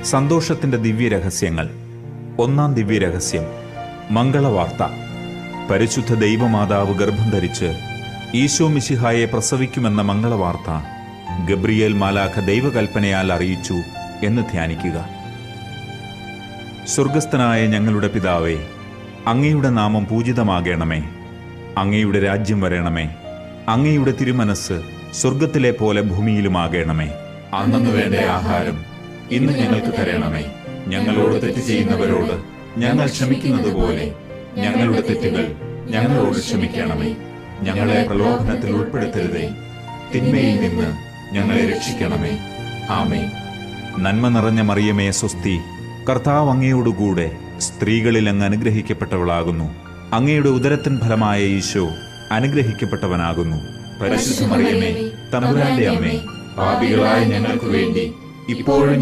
സന്തോഷത്തിന്റെ ദിവ്യരഹസ്യങ്ങൾ. ഒന്നാം ദിവ്യരഹസ്യം, മംഗളവാർത്ത. പരിശുദ്ധ ദൈവമാതാവ് ഗർഭം ധരിച്ച് ഈശോ മിശിഹായെ പ്രസവിക്കുമെന്ന മംഗളവാർത്ത ഗബ്രിയേൽ മാലാഖ ദൈവകൽപ്പനയാൽ അറിയിച്ചു എന്ന് ധ്യാനിക്കുക. സ്വർഗസ്ഥനായ ഞങ്ങളുടെ പിതാവേ, അങ്ങയുടെ നാമം പൂജിതമാകണമേ. അങ്ങയുടെ രാജ്യം വരണമേ. അങ്ങയുടെ തിരുമനസ് സ്വർഗത്തിലെ പോലെ ഭൂമിയിലുമാകണമേ. അന്നന്ന് വേണ്ട ആഹാരം ഇന്ന് ഞങ്ങൾക്ക് തരണമേ. ഞങ്ങളോട് തെറ്റ് ചെയ്യുന്നവരോട് ഞങ്ങൾ ക്ഷമിക്കുന്നത് പോലെ ഞങ്ങളുടെ തെറ്റുകൾ ഞങ്ങളോട് ക്ഷമിക്കണമേ. ഞങ്ങളെ പ്രലോഭനത്തിൽ ഉൾപ്പെടുത്തരുതേ, തിന്മയിൽ നിന്ന് ഞങ്ങളെ രക്ഷിക്കണമേ. ആമേൻ. നന്മ നിറഞ്ഞ മറിയമേ സ്വസ്തി, കർത്താവ് അങ്ങയോടുകൂടെ സ്ത്രീകളിൽ അങ്ങ് അനുഗ്രഹിക്കപ്പെട്ടവളാകുന്നു. അങ്ങയുടെ ഉദരത്തിൻ ഫലമായ ഈശോ അനുഗ്രഹിക്കപ്പെട്ടവനാകുന്നു. പരിശുദ്ധ മറിയമേ, തമ്പുരാന്റെ അമ്മേ, പാപികളായ ഞങ്ങൾക്ക് വേണ്ടി ഇപ്പോഴും